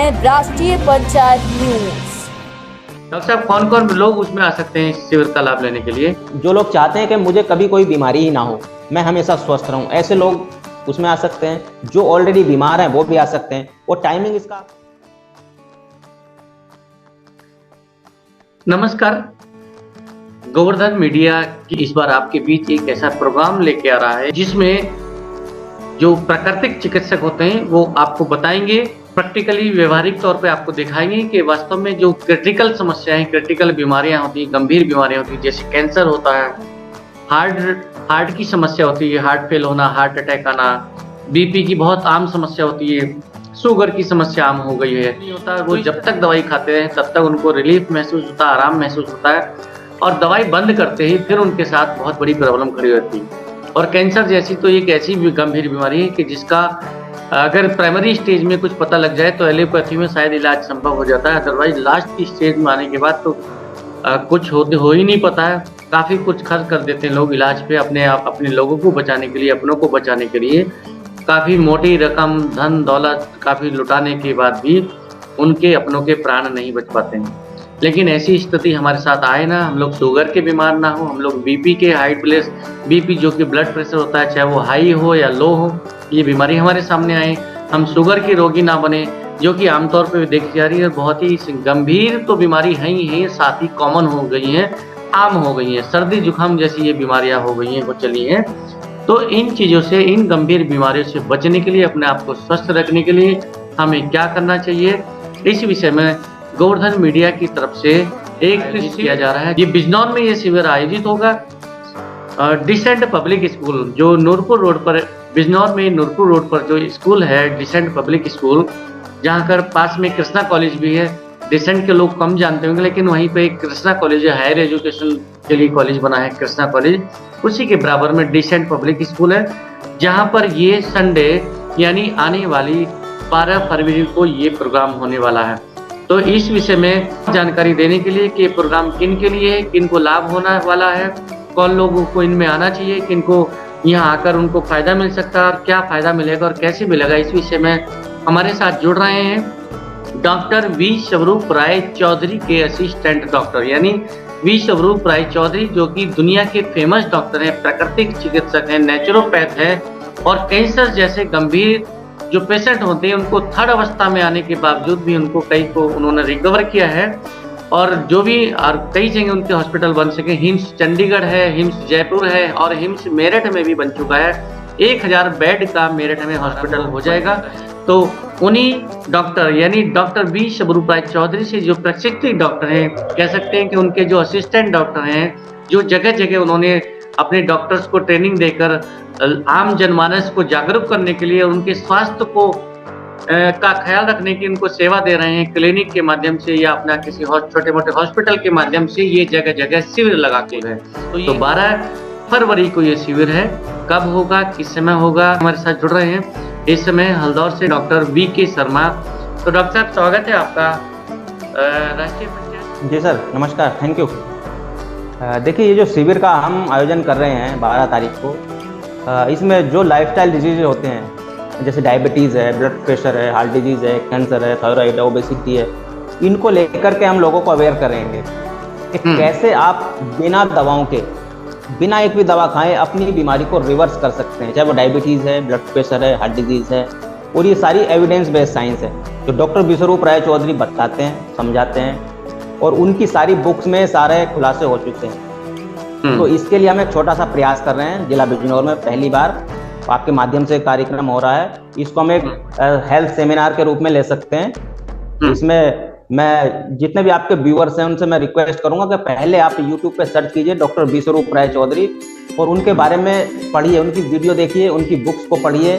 हैं राष्ट्रीय panchayat news. Doctor साहब, कौन कौन लोग उसमें आ सकते हैं इस शिविर का लाभ लेने के लिए? जो लोग चाहते हैं कि मुझे कभी कोई बीमारी ही ना हो, मैं हमेशा स्वस्थ रहूं, ऐसे लोग उसमें आ सकते हैं। जो ऑलरेडी बीमार हैं वो भी आ सकते हैं। और टाइमिंग इसका नमस्कार, गोवर्धन मीडिया की इस बार आपके बीच एक ऐसा प्रोग्राम लेके आ रहा है जिसमें जो प्राकृतिक चिकित्सक होते हैं वो आपको बताएंगे, प्रैक्टिकली व्यवहारिक तौर पे आपको दिखाएंगे कि वास्तव में जो क्रिटिकल समस्याएं, क्रिटिकल बीमारियां होती हैं, गंभीर बीमारियां होती हैं, जैसे कैंसर होता है, हार्ट की समस्या होती है, हार्ट फेल होना, हार्ट अटैक आना, बीपी की बहुत आम समस्या होती है, शुगर की समस्या आम हो गई है। नहीं होता, वो जब तक दवाई खाते हैं तब तक उनको रिलीफ महसूस होता है, आराम महसूस होता है, और दवाई बंद करते ही फिर उनके साथ बहुत बड़ी प्रॉब्लम खड़ी होती है। और कैंसर जैसी तो एक ऐसी गंभीर बीमारी है कि जिसका अगर प्राइमरी स्टेज में कुछ पता लग जाए तो एलोपैथी में शायद इलाज संभव हो जाता है, अदरवाइज लास्ट की स्टेज में आने के बाद तो कुछ हो ही नहीं पाता है। काफ़ी कुछ खर्च कर देते हैं लोग इलाज पे, अपने लोगों को बचाने के लिए, अपनों को बचाने के लिए। काफ़ी मोटी रकम, धन दौलत काफ़ी लुटाने के बाद भी उनके अपनों के प्राण नहीं बच पाते हैं। लेकिन ऐसी स्थिति हमारे साथ आए ना, हम लोग शुगर के बीमार ना हो, हम लोग बीपी के बीपी जो कि ब्लड प्रेशर होता है, चाहे वो हाई हो या लो हो, ये बीमारी हमारे सामने आए, हम शुगर के रोगी ना बने, जो कि आमतौर पे देखी जा रही है। बहुत ही गंभीर तो बीमारी है ही है, साथ ही कॉमन हो गई हैं, आम हो गई हैं, सर्दी जुकाम जैसी ये बीमारियां हो गई हैं, वो चली हैं। तो इन चीज़ों से, इन गंभीर बीमारियों से बचने के लिए, अपने आप को स्वस्थ रखने के लिए हमें क्या करना चाहिए, इस विषय में गोवर्धन मीडिया की तरफ से एक शिविर किया जा रहा है। ये बिजनौर में ये शिविर आयोजित होगा। डिसेंट पब्लिक स्कूल जो नूरपुर रोड पर, बिजनौर में नूरपुर रोड पर जो स्कूल है डिसेंट पब्लिक स्कूल, जहाँ कर पास में कृष्णा कॉलेज भी है। डिसेंट के लोग कम जानते होंगे, लेकिन वहीं पे एक कृष्णा कॉलेज है, हायर एजुकेशन के लिए कॉलेज बना है कृष्णा कॉलेज, उसी के बराबर में डिसेंट पब्लिक स्कूल है, जहाँ पर ये संडे यानी आने वाली 12 फरवरी को ये प्रोग्राम होने वाला है। तो इस विषय में जानकारी देने के लिए कि प्रोग्राम किन के लिए है, किन को लाभ होने वाला है, कौन लोगों को इनमें आना चाहिए, किन को यहाँ आकर उनको फायदा मिल सकता है और क्या फायदा मिलेगा और कैसे मिलेगा, इस विषय में हमारे साथ जुड़ रहे हैं डॉक्टर वी स्वरूप राय चौधरी के असिस्टेंट डॉक्टर, यानी वी स्वरूप राय चौधरी, जो कि दुनिया के फेमस डॉक्टर हैं, प्राकृतिक चिकित्सक हैं, नेचुरोपैथ है, और कैंसर जैसे गंभीर जो पेशेंट होते हैं उनको थर्ड अवस्था में आने के बावजूद भी कई को उन्होंने रिकवर किया है। और जो भी और कई जगह उनके हॉस्पिटल बन सके, हिम्स चंडीगढ़ है, हिम्स जयपुर है और हिम्स मेरठ में भी बन चुका है। 1000 बेड का मेरठ में हॉस्पिटल हो जाएगा। तो उन्हीं डॉक्टर यानी डॉक्टर वी स्वरूप राय चौधरी से, जो प्रशिक्षित डॉक्टर हैं, कह सकते हैं कि उनके जो असिस्टेंट डॉक्टर हैं, जो जगह जगह उन्होंने अपने डॉक्टर्स को ट्रेनिंग देकर आम जनमानस को जागरूक करने के लिए, उनके स्वास्थ्य को का ख्याल रखने की उनको सेवा दे रहे हैं, क्लिनिक के माध्यम से या अपना किसी छोटे मोटे हॉस्पिटल के माध्यम से ये जगह जगह शिविर लगा के है। तो 12 फरवरी को ये शिविर है। कब होगा, किस समय होगा, हमारे साथ जुड़ रहे हैं इस समय हल्दौर से डॉक्टर VK शर्मा। तो डॉक्टर साहब, स्वागत है आपका राष्ट्रीय पंचायत। जी सर, नमस्कार, थैंक यू। देखिए, ये जो शिविर का हम आयोजन कर रहे हैं 12 तारीख को, इसमें जो लाइफस्टाइल डिजीज होते हैं, जैसे डायबिटीज़ है, ब्लड प्रेशर है, हार्ट डिजीज़ है, कैंसर है, थायराइड है, ओबेसिटी है, इनको लेकर के हम लोगों को अवेयर करेंगे कि कैसे आप बिना दवाओं के, बिना एक भी दवा खाएं अपनी बीमारी को रिवर्स कर सकते हैं, चाहे वो डायबिटीज़ है, ब्लड प्रेशर है, हार्ट डिजीज़ है। और ये सारी एविडेंस बेस्ड साइंस है जो डॉक्टर वी स्वरूप राय चौधरी बताते हैं, समझाते हैं, और उनकी सारी बुक्स में सारे खुलासे हो चुके हैं। तो इसके लिए हम एक छोटा सा प्रयास कर रहे हैं। जिला बिजनौर में पहली बार आपके माध्यम से कार्यक्रम हो रहा है। इसको हम एक हेल्थ सेमिनार के रूप में ले सकते हैं। इसमें मैं जितने भी आपके व्यूअर्स हैं उनसे मैं रिक्वेस्ट करूंगा कि पहले आप यूट्यूब पे सर्च कीजिए डॉक्टर वी स्वरूप राय चौधरी, और उनके बारे में पढ़िए, उनकी वीडियो देखिए, उनकी बुक्स को पढ़िए,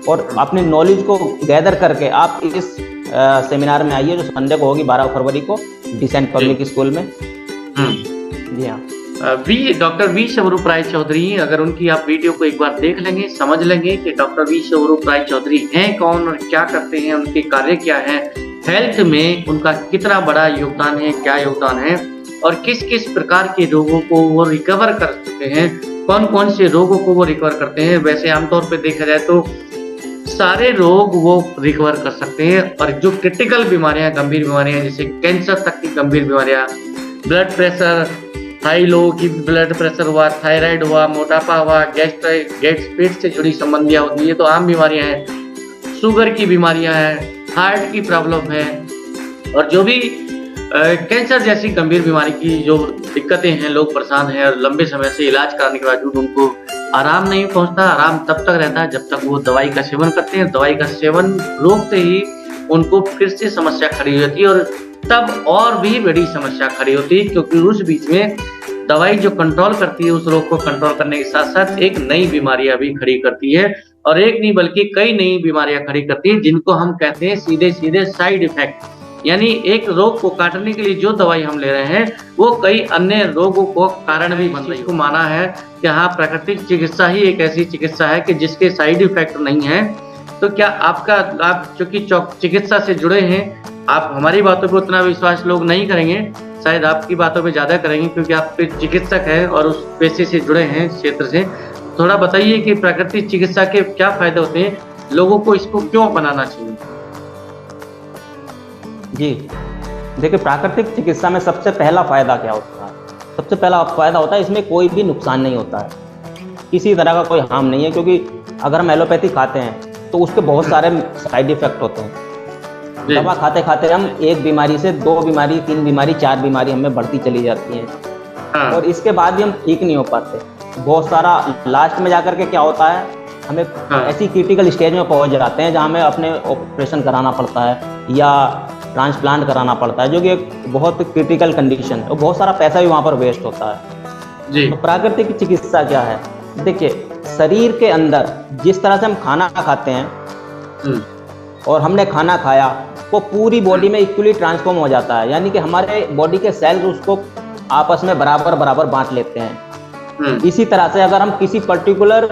और अपनी नॉलेज को गैदर करके आप इस सेमिनार में आइए, जो संडे को होगी 12 फरवरी को डिसेंट पब्लिक स्कूल में। जी हाँ, डॉक्टर वी स्वरूप राय चौधरी, अगर उनकी आप वीडियो को एक बार देख लेंगे, समझ लेंगे कि डॉक्टर वी स्वरूप राय चौधरी हैं कौन और क्या करते हैं, उनके कार्य क्या है, हेल्थ में उनका कितना बड़ा योगदान है, क्या योगदान है, और किस किस प्रकार के रोगों को वो रिकवर कर सकते हैं, कौन कौन से रोगों को वो रिकवर करते हैं। वैसे आमतौर पर देखा जाए तो सारे रोग वो रिकवर कर सकते हैं। और जो क्रिटिकल बीमारियां, गंभीर बीमारियां, जैसे कैंसर तक की गंभीर बीमारियां, ब्लड प्रेशर, हाई लो की ब्लड प्रेशर हुआ, थायराइड हुआ, मोटापा हुआ, गैस पेट से जुड़ी संबंधियां होती है, ये तो आम बीमारियां हैं। शुगर की बीमारियां हैं, हार्ट की प्रॉब्लम है, और जो भी कैंसर जैसी गंभीर बीमारी की जो दिक्कतें हैं, लोग परेशान हैं और लंबे समय से इलाज कराने के बावजूद उनको आराम नहीं पहुंचता। आराम तब तक रहता है जब तक वो दवाई का सेवन करते हैं। दवाई का सेवन रोकते ही उनको फिर से समस्या खड़ी हो जाती है, और तब और भी बड़ी समस्या खड़ी होती है, क्योंकि उस बीच में दवाई जो कंट्रोल करती है उस रोग को कंट्रोल करने के साथ साथ एक नई बीमारियां भी खड़ी करती है, और एक नहीं बल्कि कई नई बीमारियां खड़ी करती है, जिनको हम कहते हैं सीधे सीधे साइड इफेक्ट। यानी एक रोग को काटने के लिए जो दवाई हम ले रहे हैं वो कई अन्य रोगों को कारण भी बन रही है। को माना है कि हाँ, प्राकृतिक चिकित्सा ही एक ऐसी चिकित्सा है कि जिसके साइड इफेक्ट नहीं है। तो क्या आप चूंकि चिकित्सा से जुड़े हैं, आप हमारी बातों पर उतना विश्वास लोग नहीं करेंगे, शायद आपकी बातों पे ज्यादा करेंगे, क्योंकि आप चिकित्सक हैं और उस पेशे से जुड़े हैं, क्षेत्र से। थोड़ा बताइए कि प्राकृतिक चिकित्सा के क्या फायदे होते हैं, लोगों को इसको क्यों अपनाना चाहिए? जी, देखिए प्राकृतिक चिकित्सा में सबसे पहला फायदा क्या होता है? सबसे पहला फायदा होता है इसमें कोई भी नुकसान नहीं होता है, किसी तरह का कोई हार्म नहीं है, क्योंकि अगर हम एलोपैथी खाते हैं तो उसके बहुत सारे साइड इफेक्ट होते हैं। दवा खाते खाते हम एक बीमारी से 2 बीमारी, 3 बीमारी, 4 बीमारी हमें बढ़ती चली जाती हैं, और इसके बाद भी हम ठीक नहीं हो पाते। बहुत सारा लास्ट में जाकर के क्या होता है, हमें ऐसी क्रिटिकल स्टेज में पहुंच जाते हैं जहां हमें अपने ऑपरेशन कराना पड़ता है या ट्रांसप्लांट कराना पड़ता है, जो कि एक बहुत क्रिटिकल कंडीशन है, और बहुत सारा पैसा भी वहाँ पर वेस्ट होता है जी। तो प्राकृतिक चिकित्सा क्या है? देखिए, शरीर के अंदर जिस तरह से हम खाना खाते हैं और हमने खाना खाया, वो पूरी बॉडी में इक्वली ट्रांसफॉर्म हो जाता है, यानी कि हमारे बॉडी के सेल्स उसको आपस में बराबर बराबर बांट लेते हैं। इसी तरह से अगर हम किसी पर्टिकुलर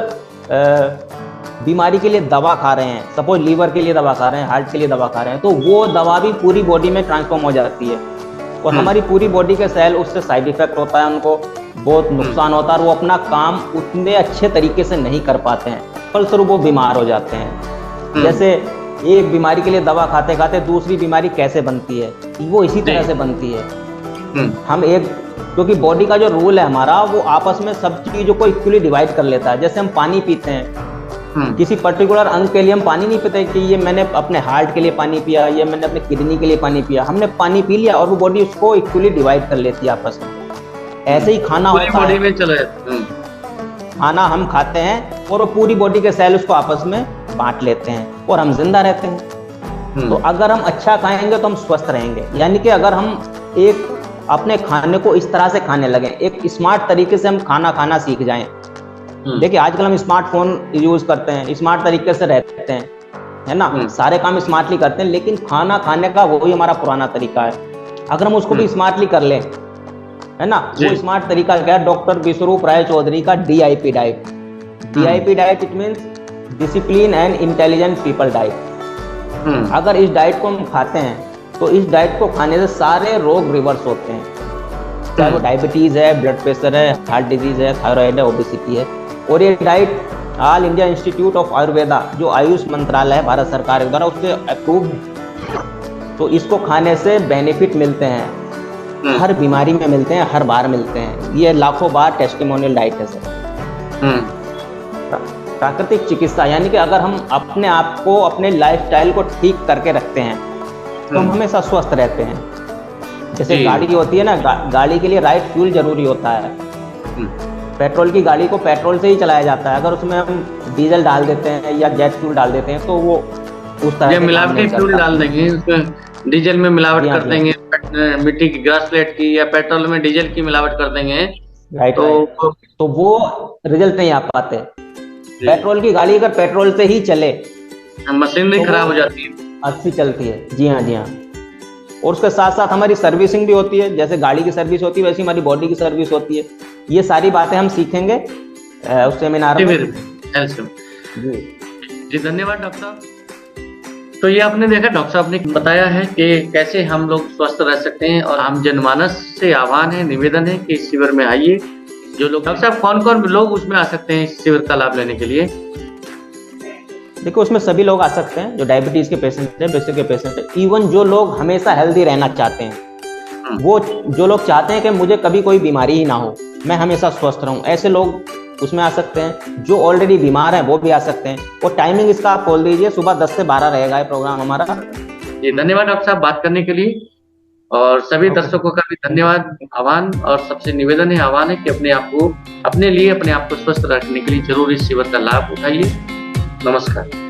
बीमारी के लिए दवा खा रहे हैं, सपोज लीवर के लिए दवा खा रहे हैं, हार्ट के लिए दवा खा रहे हैं, तो वो दवा भी पूरी बॉडी में ट्रांसफॉर्म हो जाती है, और हमारी पूरी बॉडी के सेल उससे साइड इफेक्ट होता है, उनको बहुत नुकसान होता है, और वो अपना काम उतने अच्छे तरीके से नहीं कर पाते हैं, फलस्वरूप वो बीमार हो जाते हैं। जैसे एक बीमारी के लिए दवा खाते खाते दूसरी बीमारी कैसे बनती है, वो इसी तरह से बनती है। हम क्योंकि बॉडी का जो रूल है हमारा, वो आपस में सब चीजों को इक्वली डिवाइड कर लेता है। जैसे हम पानी पीते हैं, किसी पर्टिकुलर अंग के लिए हम पानी नहीं पीते कि ये मैंने अपने हार्ट के लिए पानी पिया, ये मैंने अपने किडनी के लिए पानी पिया, हमने पानी पी लिया और वो बॉडी उसको इक्वली डिवाइड कर लेती है आपस में। ऐसे ही खाना होता है, खाना हम खाते हैं और वो पूरी बॉडी के सेल उसको आपस में बांट लेते हैं और हम जिंदा रहते हैं। तो अगर हम अच्छा खाएंगे तो हम स्वस्थ रहेंगे, यानी कि अगर हम एक अपने खाने को इस तरह से खाने लगे, एक स्मार्ट तरीके से हम खाना खाना सीख जाएं। देखिए आजकल हम स्मार्टफोन यूज करते हैं, स्मार्ट तरीके से रहते हैं, है ना, सारे काम स्मार्टली करते हैं, लेकिन खाना खाने का वही हमारा पुराना तरीका है। अगर हम उसको भी स्मार्टली कर लें, है ना, वो स्मार्ट तरीका क्या है? डॉक्टर विश्वरूप राय चौधरी का DIP diet. DIP diet it means discipline and intelligent people diet. अगर इस डाइट को हम खाते हैं तो इस डाइट को खाने से सारे रोग रिवर्स होते हैं, चाहे वो डायबिटीज है, ब्लड प्रेशर है, हार्ट डिजीज है, थायराइड है, ओबेसिटी है। और ये diet all India institute of Ayurveda, जो आयुष मंत्रालय है भारत सरकार के द्वारा, उससे अप्रूव है। तो इसको खाने से बेनिफिट मिलते हैं, हर बीमारी में मिलते हैं, हर बार मिलते हैं। ये लाखों बार टेस्टिमोनियल डाइट है सर। प्राकृतिक चिकित्सा यानी कि अगर हम अपने आप को, अपने लाइफस्टाइल को ठीक करके रखते हैं तो हम हमेशा स्वस्थ रहते हैं। जैसे गाड़ी होती है ना, गाड़ी के लिए राइट फ्यूल जरूरी होता है। पेट्रोल की गाड़ी को पेट्रोल से ही चलाया जाता है, अगर उसमें हम डीजल डाल देते हैं या जेट फ्यूल डाल देते हैं तो वो उस तरह मिलावटी फ्यूल डाल देंगे, उसमें डीजल में मिलावट कर देंगे, मिट्टी की ग्रास प्लेट की, या पेट्रोल में डीजल की मिलावट कर देंगे, राइट, तो वो रिजल्ट नहीं आ पाते। पेट्रोल की गाड़ी अगर पेट्रोल से ही चले, मशीनरी खराब हो जाती है, अच्छी चलती है। जी हाँ, जी हाँ। और उसके साथ साथ हमारी सर्विसिंग भी होती है, जैसे गाड़ी की सर्विस होती है वैसे हमारी बॉडी की सर्विस होती है। ये सारी बातें हम सीखेंगे उस सेमिनार में। जी धन्यवाद डॉक्टर साहब। तो ये आपने देखा, डॉक्टर साहब ने बताया है कि कैसे हम लोग स्वस्थ रह सकते हैं, और हम जनमानस से आह्वान है, निवेदन है कि इस शिविर में आइए। जो लोग, डॉक्टर साहब कौन कौन लोग उसमें आ सकते हैं इस शिविर का लाभ लेने के लिए? देखो उसमें सभी लोग आ सकते हैं, जो डायबिटीज़ के पेशेंट है, बेसिक के पेशेंट है, इवन जो लोग हमेशा हेल्दी रहना चाहते हैं, वो जो लोग चाहते हैं कि मुझे कभी कोई बीमारी ही ना हो, मैं हमेशा स्वस्थ रहूं, ऐसे लोग उसमें आ सकते हैं। जो ऑलरेडी बीमार हैं वो भी आ सकते हैं। और टाइमिंग इसका आप खोल दीजिए, सुबह 10 से 12 रहेगा ये प्रोग्राम हमारा। जी धन्यवाद डॉक्टर साहब बात करने के लिए, और सभी दर्शकों का भी धन्यवाद। आह्वान और सबसे निवेदन है, आह्वान है कि अपने लिए अपने आप को स्वस्थ रखने के लिए जरूर इस शिविर का लाभ उठाइए। नमस्कार।